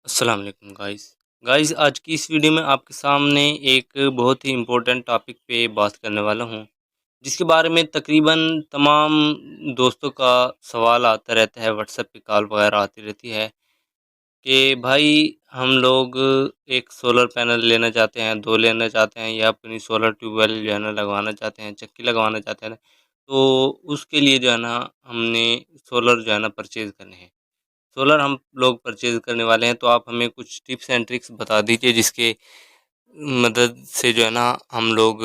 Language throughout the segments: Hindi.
अस्सलाम वालेकुम गाइस आज की इस वीडियो में आपके सामने एक बहुत ही इम्पोर्टेंट टॉपिक पे बात करने वाला हूँ, जिसके बारे में तकरीबन तमाम दोस्तों का सवाल आता रहता है, व्हाट्सएप पे कॉल वगैरह आती रहती है कि भाई हम लोग एक सोलर पैनल लेना चाहते हैं, 2 लेना चाहते हैं या अपनी सोलर ट्यूबवेल जो है ना लगवाना चाहते हैं, चक्की लगवाना चाहते हैं, तो उसके लिए जो है ना हमने सोलर जो है ना परचेज़ करने हैं। सोलर हम लोग परचेज़ करने वाले हैं, तो आप हमें कुछ टिप्स एंड ट्रिक्स बता दीजिए जिसके मदद से जो है ना हम लोग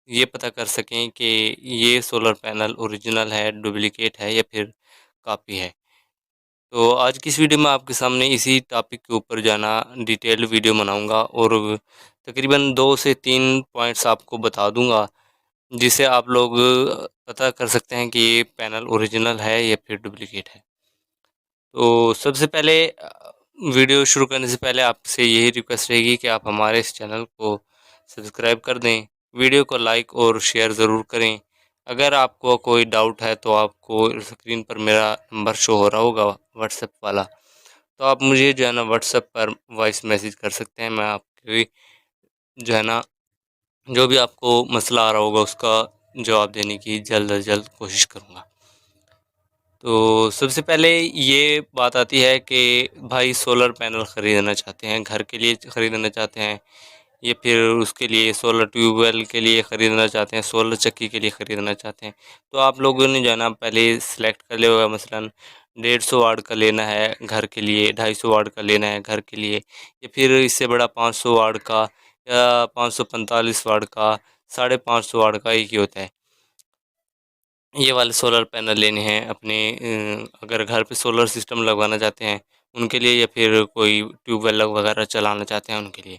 ये पता कर सकें कि ये सोलर पैनल ओरिजिनल है, डुप्लीकेट है या फिर कॉपी है। तो आज की इस वीडियो में आपके सामने इसी टॉपिक के ऊपर जो है ना डिटेल वीडियो बनाऊँगा और तकरीबन 2 से 3 पॉइंट्स आपको बता दूँगा, जिससे आप लोग पता कर सकते हैं कि ये पैनल ओरिजिनल है या फिर डुप्लीकेट है। तो सबसे पहले वीडियो शुरू करने से पहले आपसे यही रिक्वेस्ट रहेगी कि आप हमारे इस चैनल को सब्सक्राइब कर दें, वीडियो को लाइक और शेयर ज़रूर करें। अगर आपको कोई डाउट है तो आपको स्क्रीन पर मेरा नंबर शो हो रहा होगा व्हाट्सएप वाला, तो आप मुझे जो है ना व्हाट्सएप पर वॉइस मैसेज कर सकते हैं। मैं आपकी जो है ना जो भी आपको मसला आ रहा होगा उसका जवाब देने की जल्द अज जल्द कोशिश करूँगा। तो सबसे पहले ये बात आती है कि भाई सोलर पैनल ख़रीदना चाहते हैं, घर के लिए ख़रीदना चाहते हैं या फिर उसके लिए सोलर ट्यूबवेल के लिए ख़रीदना चाहते हैं, सोलर चक्की के लिए ख़रीदना चाहते हैं। तो आप लोगों ने जो है ना पहले सेलेक्ट कर लिया होगा, मसलन 150 वाट का लेना है घर के लिए, 250 वाट का लेना है घर के लिए या फिर इससे बड़ा 500 वाट का या 545 वाट का, 550 वाट का एक ही होता है। ये वाले सोलर पैनल लेने हैं अपने अगर घर पे सोलर सिस्टम लगवाना चाहते हैं उनके लिए या फिर कोई ट्यूबवेल वगैरह चलाना चाहते हैं उनके लिए।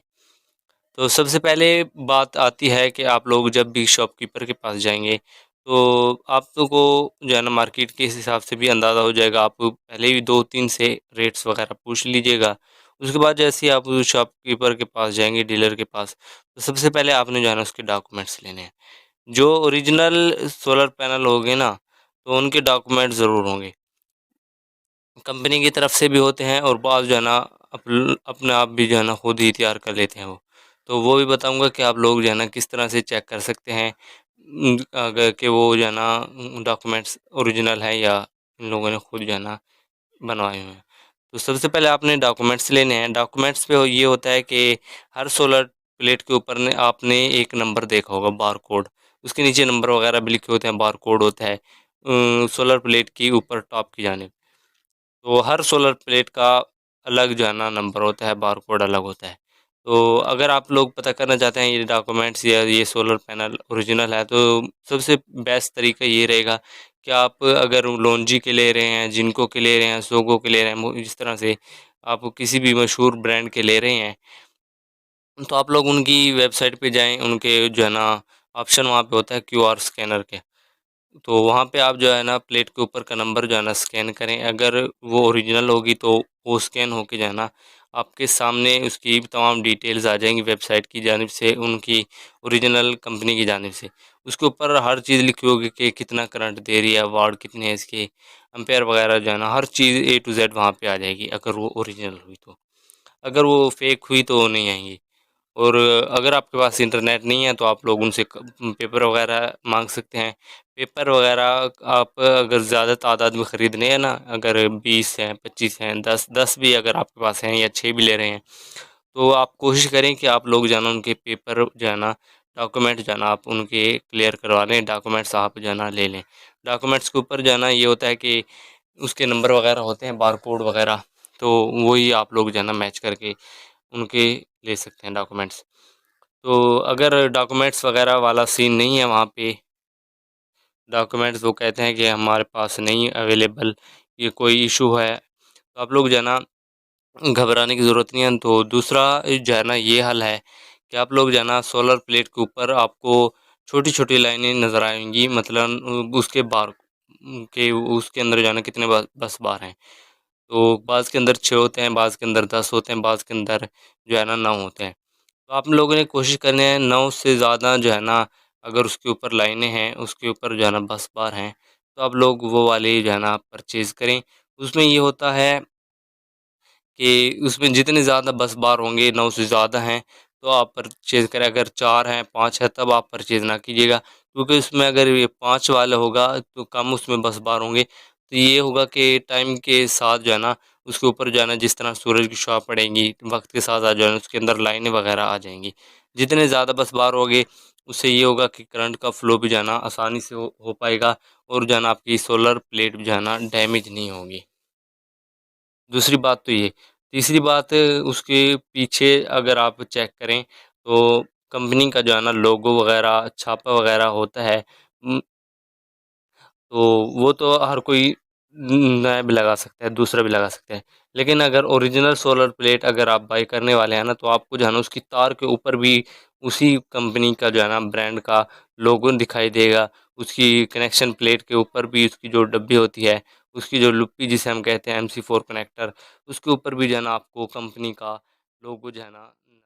तो सबसे पहले बात आती है कि आप लोग जब भी शॉपकीपर के पास जाएँगे, तो आप लोग को जो है ना मार्केट के इस हिसाब से भी अंदाज़ा हो जाएगा। आप पहले ही 2-3 से रेट्स वगैरह पूछ लीजिएगा। उसके बाद जैसे ही आप शॉपकीपर के पास जाएँगे, डीलर के पास, तो सबसे पहले आपने जो है ना उसके डॉक्यूमेंट्स लेने हैं। जो ओरिजिनल सोलर पैनल होंगे ना, तो उनके डॉक्यूमेंट ज़रूर होंगे। कंपनी की तरफ से भी होते हैं और बाज़ जो है ना अपने आप भी जो है ना खुद ही तैयार कर लेते हैं वो। तो वो भी बताऊँगा कि आप लोग जो है ना किस तरह से चेक कर सकते हैं अगर कि वो जो है ना डॉक्यूमेंट्स ओरिजिनल है या इन लोगों ने खुद जो है ना बनवाए हुए हैं। तो सबसे पहले आपने डॉक्यूमेंट्स लेने हैं। डॉक्यूमेंट्स पे ये होता है कि हर सोलर प्लेट के ऊपर ने आपने एक नंबर देखा होगा बारकोड, उसके नीचे नंबर वगैरह भी लिखे होते हैं, बारकोड होता है सोलर प्लेट की ऊपर टॉप की जानिब। तो हर सोलर प्लेट का अलग जो है ना नंबर होता है, बारकोड अलग होता है। तो अगर आप लोग पता करना चाहते हैं ये डॉक्यूमेंट्स या ये सोलर पैनल ओरिजिनल है, तो सबसे बेस्ट तरीका ये रहेगा कि आप अगर लोन्जी के ले रहे हैं, जिनको के ले रहे हैं, सोगो के ले रहे हैं, इस तरह से आप किसी भी मशहूर ब्रांड के ले रहे हैं, तो आप लोग उनकी वेबसाइट पे जाएँ, उनके जो है ना ऑप्शन वहाँ पे होता है क्यूआर स्कैनर के। तो वहाँ पे आप जो है ना प्लेट के ऊपर का नंबर जो है ना स्कैन करें, अगर वो ओरिजिनल होगी तो वो स्कैन होके जो है ना आपके सामने उसकी तमाम डिटेल्स आ जाएँगी वेबसाइट की जानिब से, उनकी ओरिजिनल कंपनी की जानिब से। उसके ऊपर हर चीज़ लिखी होगी कि कितना करंट दे रही है, वाट कितने हैं इसके, एम्पेयर वगैरह जो है ना हर चीज़ ए टू ज़ेड वहाँ पे आ जाएगी अगर वो ओरिजिनल हुई तो। अगर वो फेक हुई तो वो नहीं आएँगी। और अगर आपके पास इंटरनेट नहीं है तो आप लोग उनसे पेपर वगैरह मांग सकते हैं। पेपर वगैरह आप अगर ज़्यादा तादाद में ख़रीदने हैं ना, अगर 20 हैं, 25 हैं, 10 भी अगर आपके पास हैं या 6 भी ले रहे हैं, तो आप कोशिश करें कि आप लोग जो है ना उनके पेपर जो है ना डॉक्यूमेंट जो है ना आप उनके क्लियर करवा लें, डॉक्यूमेंट्स आप जो है ना ले लें। डॉक्यूमेंट्स के ऊपर जो है ना ये होता है कि उसके नंबर वगैरह होते हैं, बारकोड वगैरह, तो वही आप लोग जो है ना मैच करके उनके ले सकते हैं डॉक्यूमेंट्स। तो अगर डॉक्यूमेंट्स वगैरह वाला सीन नहीं है वहाँ पे, डॉक्यूमेंट्स वो कहते हैं कि हमारे पास नहीं अवेलेबल, ये कोई इशू है, तो आप लोग जो है ना घबराने की ज़रूरत नहीं है। तो दूसरा जो है ना ये हल है कि आप लोग जो है ना सोलर प्लेट के ऊपर आपको छोटी-छोटी लाइनें नज़र आएँगी, मतलब उसके बार के उसके अंदर जो है ना कितने बस बार हैं। तो बाज़ के अंदर 6 होते हैं, बाज़ के अंदर 10 होते हैं, बाज़ के अंदर जो है ना 9 होते हैं। तो आप लोगों ने कोशिश करनी है 9 से ज़्यादा जो है ना अगर उसके ऊपर लाइनें हैं, उसके ऊपर जो है ना बस बार हैं, तो आप लोग वो वाली जो है ना परचेज़ करें। उसमें ये होता है कि उसमें जितने ज़्यादा बस बार होंगे 9 से ज़्यादा हैं तो आप परचेज़ करें, अगर 4 हैं 5 है तब आप परचेज़ ना कीजिएगा, क्योंकि उसमें अगर ये 5 वाला होगा तो कम उसमें बस बार होंगे, तो ये होगा कि टाइम के साथ जो है ना उसके ऊपर जो है ना जिस तरह सूरज की छाँव पड़ेंगी, वक़्त के साथ जो है ना उसके अंदर लाइनें वग़ैरह आ जाएँगी। जितने ज़्यादा बस बार होंगे उससे ये होगा कि करंट का फ्लो भी जो है ना आसानी से हो पाएगा और जो है ना आपकी सोलर प्लेट भी जो है ना डैमेज नहीं होगी। दूसरी बात तो ये। तीसरी बात उसके पीछे अगर आप चेक करें तो कंपनी का जो है ना लोगो वग़ैरह, छापा वग़ैरह होता है। तो वो तो हर कोई नया भी लगा सकता है, दूसरा भी लगा सकता है। लेकिन अगर ओरिजिनल सोलर प्लेट अगर आप बाय करने वाले हैं ना, तो आपको जो है ना उसकी तार के ऊपर भी उसी कंपनी का जो है ना ब्रांड का लोगो दिखाई देगा। उसकी कनेक्शन प्लेट के ऊपर भी उसकी जो डब्बी होती है, उसकी जो लुप्पी जिसे हम कहते हैं MC4 कनेक्टर, उसके ऊपर भी जो है ना आपको कंपनी का लोगो जो है ना